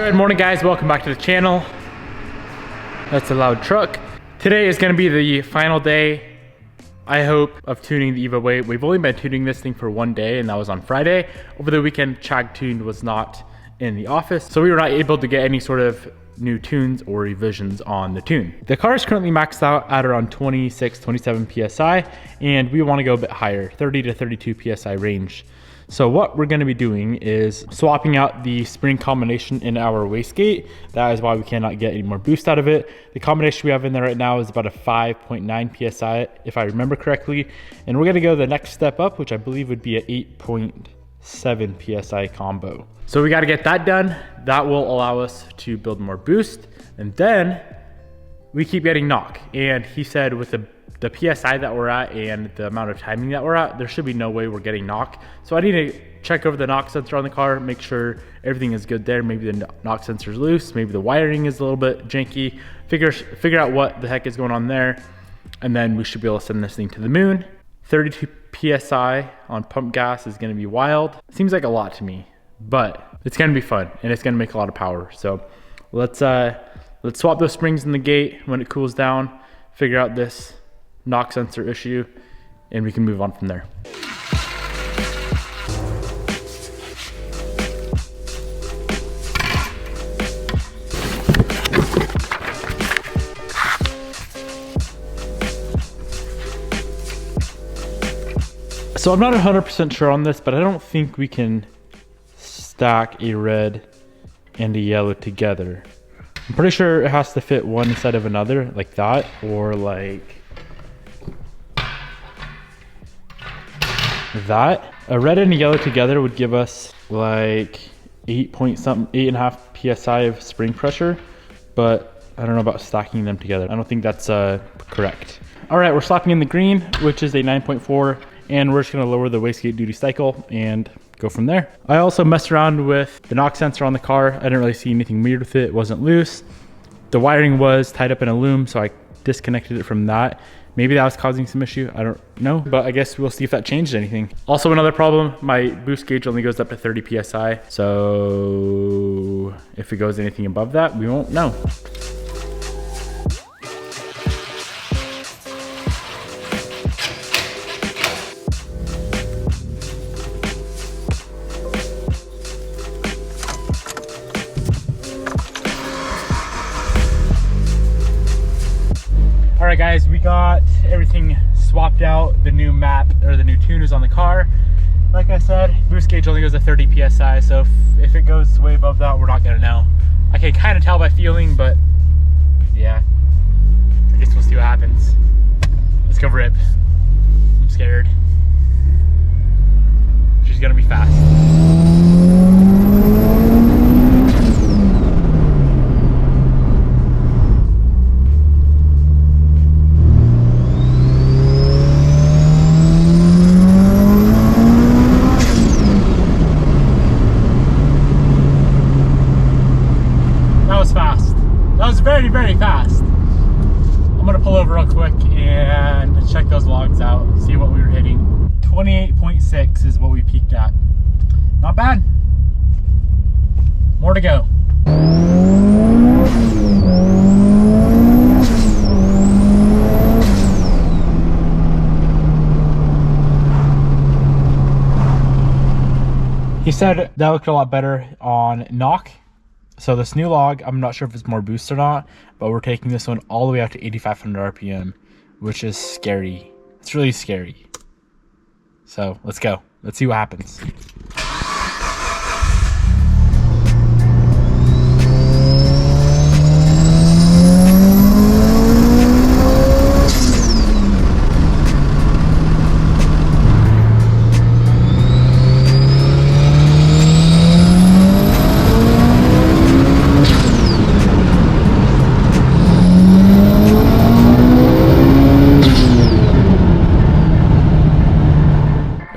Good morning guys, welcome back to the channel. That's a loud truck. Today is gonna be the final day, I hope, of tuning the EVO 8. We've only been tuning this thing for one day and that was on Friday. Over the weekend, Chag Tuned was not in the office, so we were not able to get any sort of new tunes or revisions on the tune. The car is currently maxed out at around 26, 27 PSI, and we wanna go a bit higher, 30 to 32 PSI range. So what we're gonna be doing is swapping out the spring combination in our wastegate. That is why we cannot get any more boost out of it. The combination we have in there right now is about a 5.9 PSI, if I remember correctly. And we're gonna go the next step up, which I believe would be a 8.7 PSI combo. So we gotta get that done. That will allow us to build more boost. And then we keep getting knock. And he said with the PSI that we're at and the amount of timing that we're at, there should be no way we're getting knock. So I need to check over the knock sensor on the car, make sure everything is good there. Maybe the knock sensor is loose, maybe the wiring is a little bit janky. Figure out what the heck is going on there, and then we should be able to send this thing to the moon. 32 PSI on pump gas is gonna be wild. Seems like a lot to me, but it's gonna be fun and it's gonna make a lot of power. So let's swap those springs in the gate when it cools down, figure out this knock sensor issue, and we can move on from there. So I'm not 100% sure on this, but I don't think we can stack a red and a yellow together. I'm pretty sure it has to fit one inside of another like that, or like that. A red and a yellow together would give us like 8.5 PSI of spring pressure, but I don't know about stacking them together. I don't think that's correct. All right, we're slapping in the green, which is a 9.4, and we're just gonna lower the wastegate duty cycle and go from there. I also messed around with the knock sensor on the car. I didn't really see anything weird with it. It wasn't loose. The wiring was tied up in a loom, so I disconnected it from that. Maybe that was causing some issue, I don't know, but I guess we'll see if that changed anything. Also another problem, my boost gauge only goes up to 30 PSI, so if it goes anything above that, we won't know. All right guys, we got everything swapped out. The new map, or the new tune is on the car. Like I said, boost gauge only goes to 30 PSI, so if it goes way above that, we're not gonna know. I can kind of tell by feeling, but yeah, I guess we'll see what happens. Let's go rip. I'm scared. She's gonna be fast. Very fast. I'm gonna pull over real quick and check those logs out, see what we were hitting. 28.6 is what we peaked at. Not bad. More to go. He said that looked a lot better on knock. So this new log, I'm not sure if it's more boost or not, but we're taking this one all the way out to 8,500 RPM, which is scary. It's really scary. So let's go. Let's see what happens.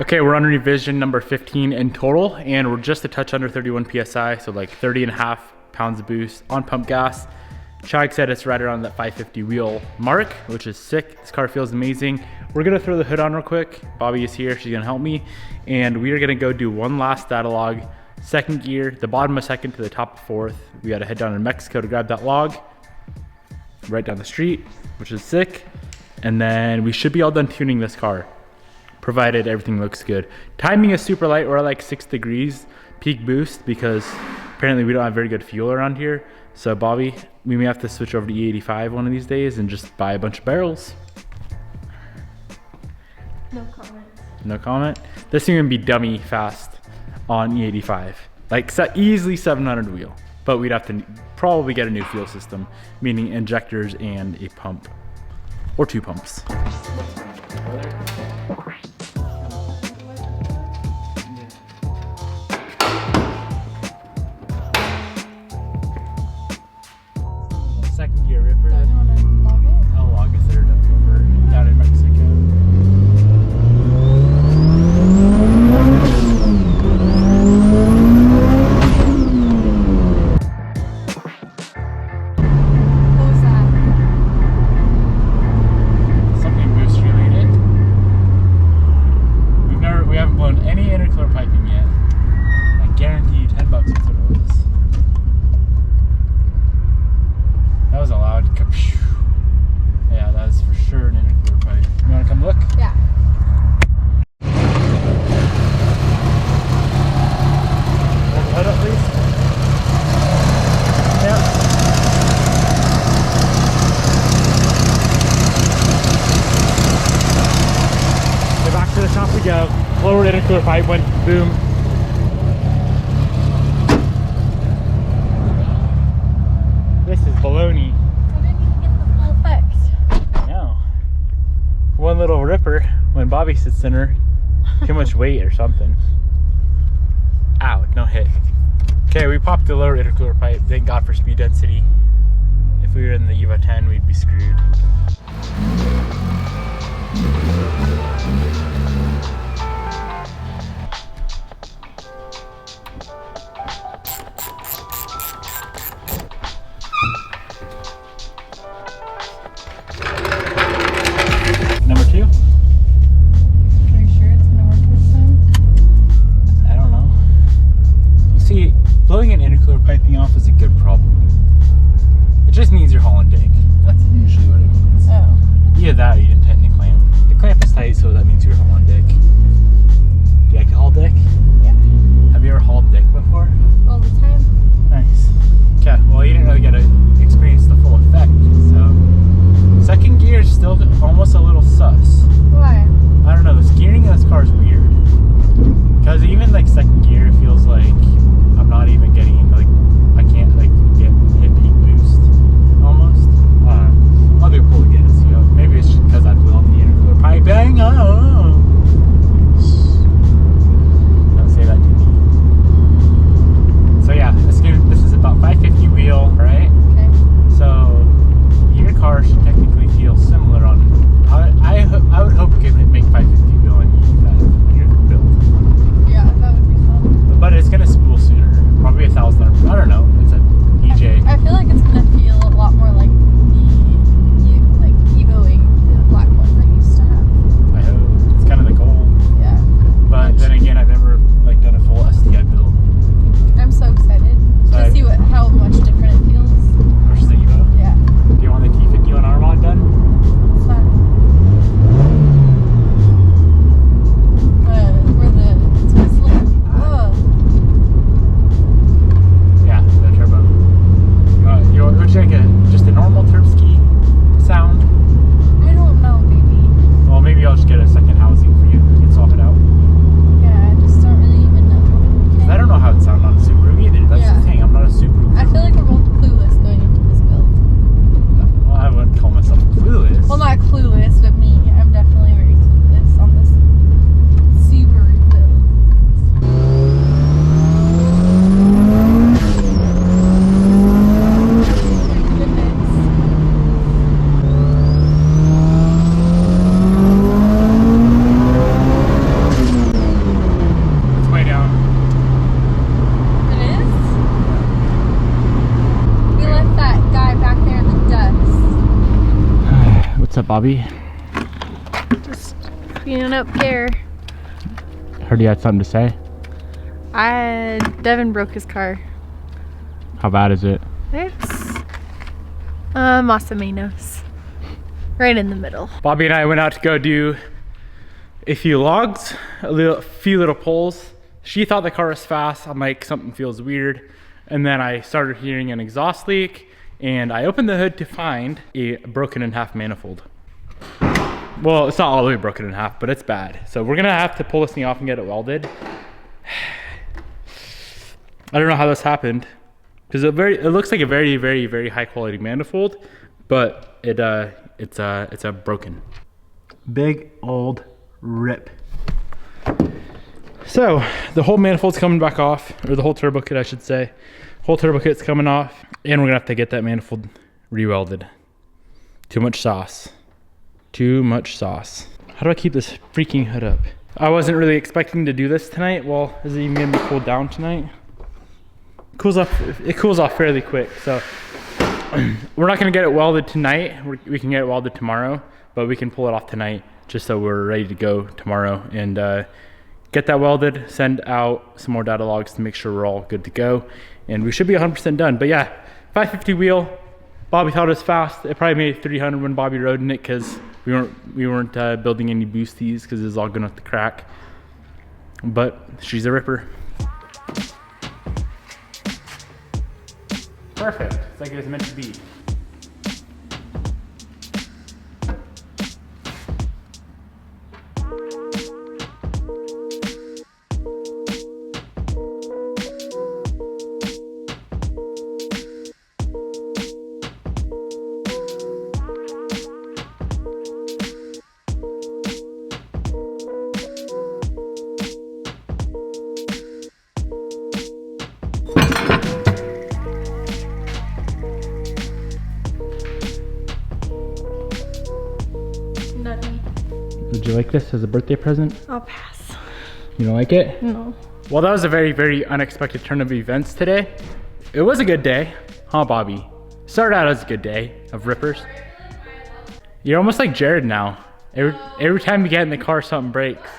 Okay, we're on revision number 15 in total, and we're just a touch under 31 PSI, so like 30.5 pounds of boost on pump gas. Chag said it's right around that 550 wheel mark, which is sick. This car feels amazing. We're gonna throw the hood on real quick. Bobby is here, she's gonna help me. And we are gonna go do one last data log, second gear, the bottom of second to the top of fourth. We gotta head down to Mexico to grab that log right down the street, which is sick. And then we should be all done tuning this car, provided everything looks good. Timing is super light. We're at like 6 degrees peak boost because apparently we don't have very good fuel around here. So Bobby, we may have to switch over to E85 one of these days and just buy a bunch of barrels. No comment. No comment. This thing would be dummy fast on E85. Like easily 700 wheel. But we'd have to probably get a new fuel system, meaning injectors and a pump. Or 2 pumps. Second gear ripper. Do you want to log it? I'll log it there over down in Mexico. What was that? Something boost related. We haven't blown any intercooler piping yet. I guarantee you $10 is what it was. That was a loud kapshoo. Yeah, that was for sure an intercooler pipe. You wanna come look? Yeah. Hold the hood up, please. Yeah. Okay, back to the top we go. Lowered intercooler pipe went boom. This is baloney. I didn't even get the full effect. No. One little ripper when Bobby sits in her. Too much weight or something. Ow, no hit. Okay, we popped the lower intercooler pipe. Thank God for speed density. If we were in the EVA 10, we'd be screwed. Number 2? Are you sure it's gonna work this time? I don't know. You see, blowing an intercooler piping off is a good problem. It just means you're hauling dick. That's usually what it means. Oh. Either that or you didn't tighten the clamp. The clamp is tight, so that means you're hauling dick. Do you like to haul dick? Yeah. Have you ever hauled dick before? All the time. Nice. Okay, well you didn't really get to experience the full effect, so. Second gear is still almost a little sus. Why? I don't know, the steering of this car is weird. Because even like second gear, it feels like I'm not even getting, like, I can't like hit peak boost almost. I don't know. I'll do a pull again, so maybe it's just because I blew off the intercooler pipe. Bang! Oh! Don't say that to me. So yeah, this is about 550 wheel, right? Okay. So your car should technically feel similar on. I would hope you could make 550 wheel on E85 when you're built. Yeah, that would be fun. But it's gonna spool sooner. Probably 1,000. I don't know. It's a DJ. I feel like it's gonna feel a lot more like the Evoing, the black one I used to have. I hope it's kind of the goal. Yeah. But then again, I've never like done a full STI build I'm so excited to see how much different it feels. versus the Evo. Yeah. Do you want the T51 Armod done? It's fun. Where the Tesla. Oh. Yeah, the turbo. Would you like just a normal Turbski sound? I don't know, baby. Well, maybe I'll just get a second housing for you. You can swap it out. Yeah, I just don't really even know. 'Cause I don't know how it sounds on a Subaru either. That's Yeah. the thing. I'm not a Subaru. I feel like we're both clueless going into this build. Well, I wouldn't call myself clueless. Well, not clueless, but me. I'm definitely very clueless on this Subaru build. Goodness. It's way down. It is? We left that guy back there in the dust. What's up, Bobby? Just cleaning up gear. Heard you had something to say. Devin broke his car. How bad is it? It's más o menos. Right in the middle. Bobby and I went out to go do a few logs, few little pulls. She thought the car was fast. I'm like, something feels weird. And then I started hearing an exhaust leak, and I opened the hood to find a broken in half manifold. Well, it's not all the way broken in half, but it's bad. So we're gonna have to pull this thing off and get it welded. I don't know how this happened, because it looks like a very, very, very high quality manifold, but it's a broken. Big old rip. So the whole manifold's coming back off, or the whole turbo kit, I should say. Whole turbo kit's coming off, and we're gonna have to get that manifold re-welded. Too much sauce. Too much sauce. How do I keep this freaking hood up? I wasn't really expecting to do this tonight. Well, is it even gonna be cooled down tonight? It cools off fairly quick, so we're not gonna get it welded tonight. We can get it welded tomorrow, but we can pull it off tonight just so we're ready to go tomorrow and get that welded, send out some more data logs to make sure we're all good to go, and we should be 100% done. But yeah, 550 wheel. Bobby thought it was fast. It probably made 300 when Bobby rode in it, because we weren't building any boosties because it was all going to crack. But she's a ripper. Perfect. It's like it was meant to be. Nutty. Would you like this as a birthday present? I'll pass. You don't like it? No. Well, that was a very, very unexpected turn of events today. It was a good day, huh, Bobby? Started out as a good day of rippers. You're almost like Jared now. Every time you get in the car, something breaks.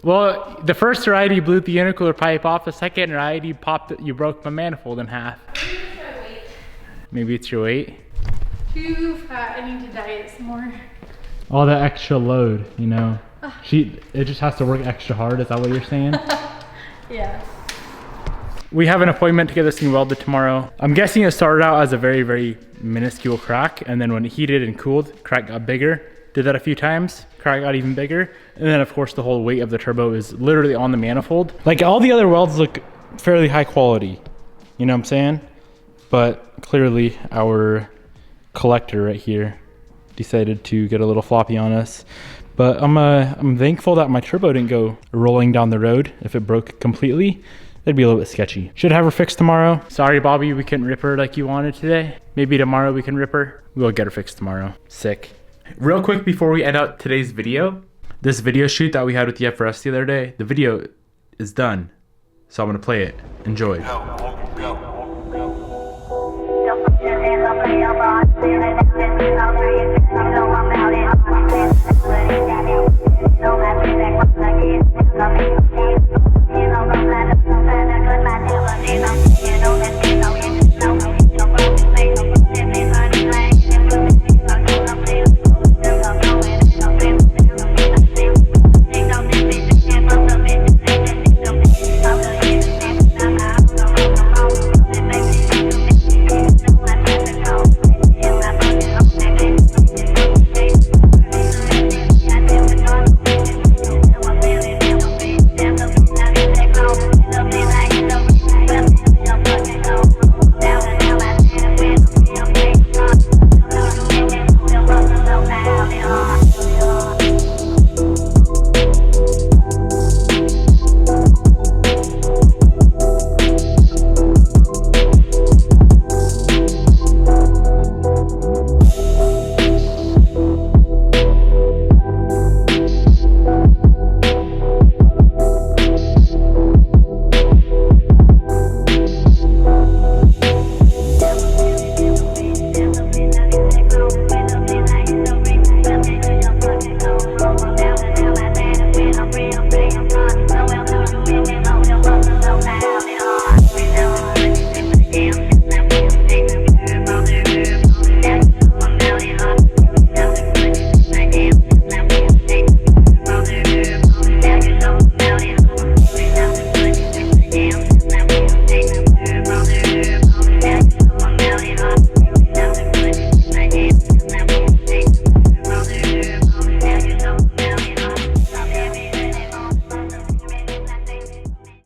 Well, the first ride you blew the intercooler pipe off. The second ride you broke my manifold in half. Maybe it's your weight. Too fat. I need to diet some more. All that extra load, you know. It just has to work extra hard. Is that what you're saying? Yeah. We have an appointment to get this thing welded tomorrow. I'm guessing it started out as a very, very minuscule crack, and then when it heated and cooled, crack got bigger. Did that a few times, crack got even bigger. And then of course the whole weight of the turbo is literally on the manifold. Like all the other welds look fairly high quality, you know what I'm saying? But clearly our collector right here decided to get a little floppy on us. But I'm thankful that my turbo didn't go rolling down the road. If it broke completely, that'd be a little bit sketchy. Should have her fixed tomorrow. Sorry, Bobby, we couldn't rip her like you wanted today. Maybe tomorrow we can rip her. We'll get her fixed tomorrow. Sick. Real quick before we end out today's video, this video shoot that we had with the FRS the other day, the video is done. So I'm gonna play it. Enjoy. Don't put your hands up in your body,